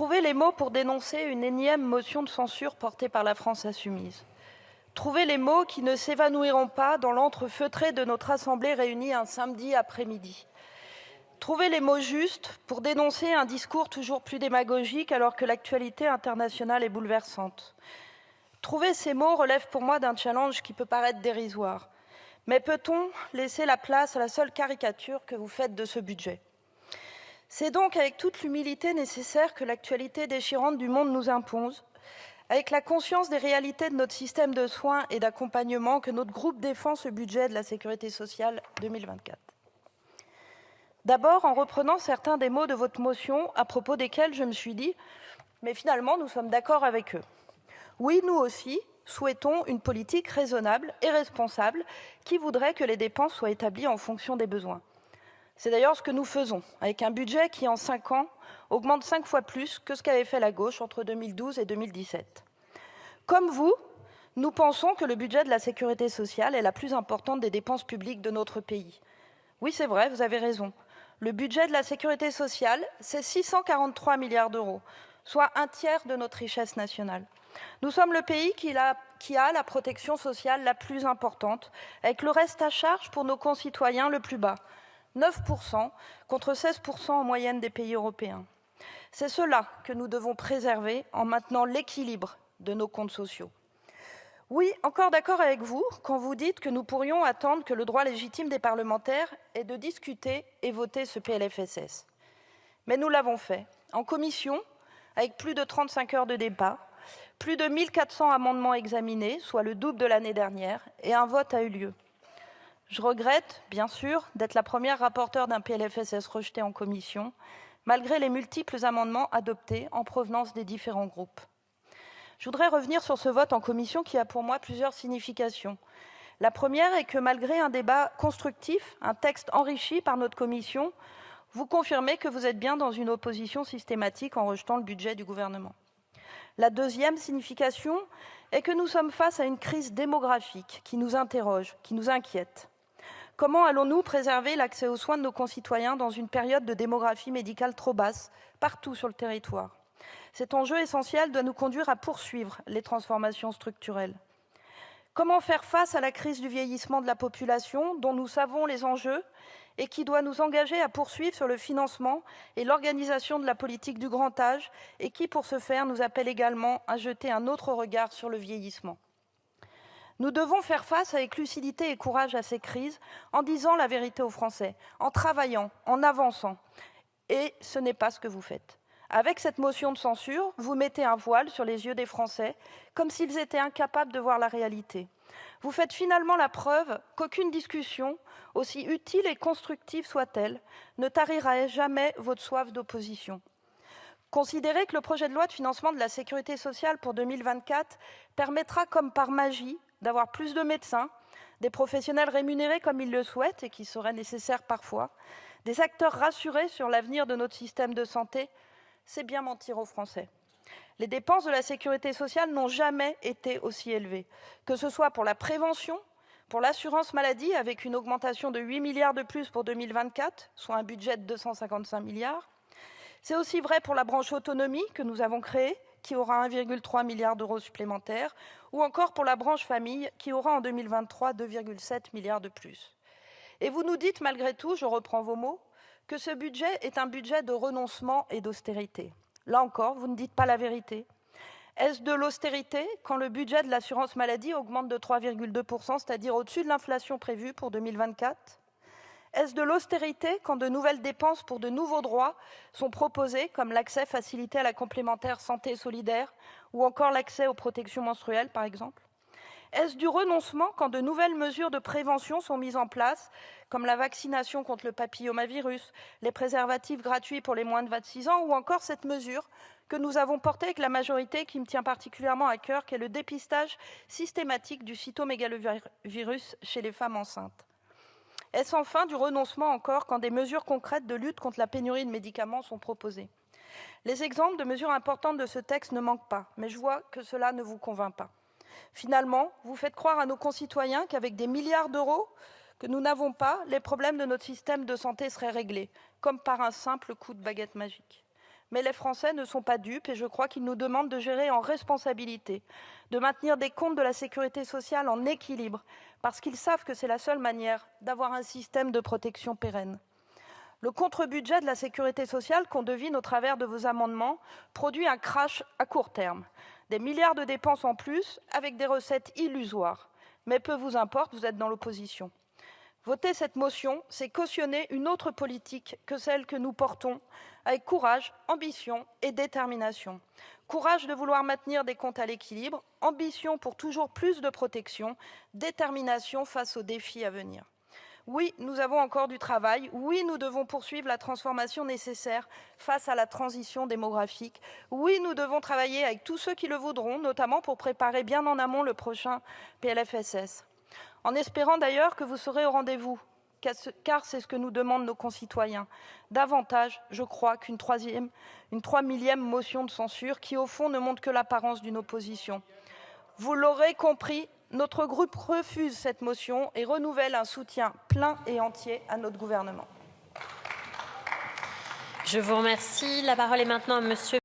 Trouver les mots pour dénoncer une énième motion de censure portée par la France insoumise. Trouver les mots qui ne s'évanouiront pas dans l'antre feutré de notre Assemblée réunie un samedi après-midi. Trouver les mots justes pour dénoncer un discours toujours plus démagogique alors que l'actualité internationale est bouleversante. Trouver ces mots relève pour moi d'un challenge qui peut paraître dérisoire. Mais peut-on laisser la place à la seule caricature que vous faites de ce budget ? C'est donc avec toute l'humilité nécessaire que l'actualité déchirante du monde nous impose, avec la conscience des réalités de notre système de soins et d'accompagnement, que notre groupe défend ce budget de la Sécurité sociale 2024. D'abord, en reprenant certains des mots de votre motion, à propos desquels je me suis dit « mais finalement, nous sommes d'accord avec eux ». Oui, nous aussi souhaitons une politique raisonnable et responsable qui voudrait que les dépenses soient établies en fonction des besoins. C'est d'ailleurs ce que nous faisons, avec un budget qui, en 5 ans, augmente 5 fois plus que ce qu'avait fait la gauche entre 2012 et 2017. Comme vous, nous pensons que le budget de la sécurité sociale est la plus importante des dépenses publiques de notre pays. Oui, c'est vrai, vous avez raison. Le budget de la sécurité sociale, c'est 643 milliards d'euros, soit un tiers de notre richesse nationale. Nous sommes le pays qui a la protection sociale la plus importante, avec le reste à charge pour nos concitoyens le plus bas, 9% contre 16% en moyenne des pays européens. C'est cela que nous devons préserver en maintenant l'équilibre de nos comptes sociaux. Oui, encore d'accord avec vous quand vous dites que nous pourrions attendre que le droit légitime des parlementaires est de discuter et voter ce PLFSS. Mais nous l'avons fait en commission, avec plus de 35 heures de débat, plus de 1400 amendements examinés, soit le double de l'année dernière, et un vote a eu lieu. Je regrette, bien sûr, d'être la première rapporteure d'un PLFSS rejeté en commission, malgré les multiples amendements adoptés en provenance des différents groupes. Je voudrais revenir sur ce vote en commission qui a pour moi plusieurs significations. La première est que malgré un débat constructif, un texte enrichi par notre commission, vous confirmez que vous êtes bien dans une opposition systématique en rejetant le budget du gouvernement. La deuxième signification est que nous sommes face à une crise démographique qui nous interroge, qui nous inquiète. Comment allons-nous préserver l'accès aux soins de nos concitoyens dans une période de démographie médicale trop basse, partout sur le territoire ? Cet enjeu essentiel doit nous conduire à poursuivre les transformations structurelles. Comment faire face à la crise du vieillissement de la population, dont nous savons les enjeux, et qui doit nous engager à poursuivre sur le financement et l'organisation de la politique du grand âge, et qui, pour ce faire, nous appelle également à jeter un autre regard sur le vieillissement. Nous devons faire face avec lucidité et courage à ces crises en disant la vérité aux Français, en travaillant, en avançant. Et ce n'est pas ce que vous faites. Avec cette motion de censure, vous mettez un voile sur les yeux des Français, comme s'ils étaient incapables de voir la réalité. Vous faites finalement la preuve qu'aucune discussion, aussi utile et constructive soit-elle, ne tarira jamais votre soif d'opposition. Considérez que le projet de loi de financement de la sécurité sociale pour 2024 permettra, comme par magie, d'avoir plus de médecins, des professionnels rémunérés comme ils le souhaitent et qui seraient nécessaires parfois, des acteurs rassurés sur l'avenir de notre système de santé, c'est bien mentir aux Français. Les dépenses de la sécurité sociale n'ont jamais été aussi élevées, que ce soit pour la prévention, pour l'assurance maladie, avec une augmentation de 8 milliards de plus pour 2024, soit un budget de 255 milliards. C'est aussi vrai pour la branche autonomie que nous avons créée, qui aura 1,3 milliard d'euros supplémentaires, ou encore pour la branche famille, qui aura en 2023 2,7 milliards de plus. Et vous nous dites malgré tout, je reprends vos mots, que ce budget est un budget de renoncement et d'austérité. Là encore, vous ne dites pas la vérité. Est-ce de l'austérité quand le budget de l'assurance maladie augmente de 3,2%, c'est-à-dire au-dessus de l'inflation prévue pour 2024 ? Est-ce de l'austérité quand de nouvelles dépenses pour de nouveaux droits sont proposées, comme l'accès facilité à la complémentaire santé solidaire ou encore l'accès aux protections menstruelles, par exemple ? Est-ce du renoncement quand de nouvelles mesures de prévention sont mises en place, comme la vaccination contre le papillomavirus, les préservatifs gratuits pour les moins de 26 ans, ou encore cette mesure que nous avons portée avec la majorité, qui me tient particulièrement à cœur, qui est le dépistage systématique du cytomégalovirus chez les femmes enceintes ? Est-ce enfin du renoncement encore quand des mesures concrètes de lutte contre la pénurie de médicaments sont proposées ? Les exemples de mesures importantes de ce texte ne manquent pas, mais je vois que cela ne vous convainc pas. Finalement, vous faites croire à nos concitoyens qu'avec des milliards d'euros que nous n'avons pas, les problèmes de notre système de santé seraient réglés, comme par un simple coup de baguette magique. Mais les Français ne sont pas dupes et je crois qu'ils nous demandent de gérer en responsabilité, de maintenir des comptes de la sécurité sociale en équilibre, parce qu'ils savent que c'est la seule manière d'avoir un système de protection pérenne. Le contre-budget de la sécurité sociale qu'on devine au travers de vos amendements produit un crash à court terme. Des milliards de dépenses en plus avec des recettes illusoires. Mais peu vous importe, vous êtes dans l'opposition. Voter cette motion, c'est cautionner une autre politique que celle que nous portons, avec courage, ambition et détermination. Courage de vouloir maintenir des comptes à l'équilibre, ambition pour toujours plus de protection, détermination face aux défis à venir. Oui, nous avons encore du travail. Oui, nous devons poursuivre la transformation nécessaire face à la transition démographique. Oui, nous devons travailler avec tous ceux qui le voudront, notamment pour préparer bien en amont le prochain PLFSS. En espérant d'ailleurs que vous serez au rendez-vous, car c'est ce que nous demandent nos concitoyens. Davantage, je crois, qu'une 3000e motion de censure qui, au fond, ne montre que l'apparence d'une opposition. Vous l'aurez compris, notre groupe refuse cette motion et renouvelle un soutien plein et entier à notre gouvernement. Je vous remercie. La parole est maintenant à Monsieur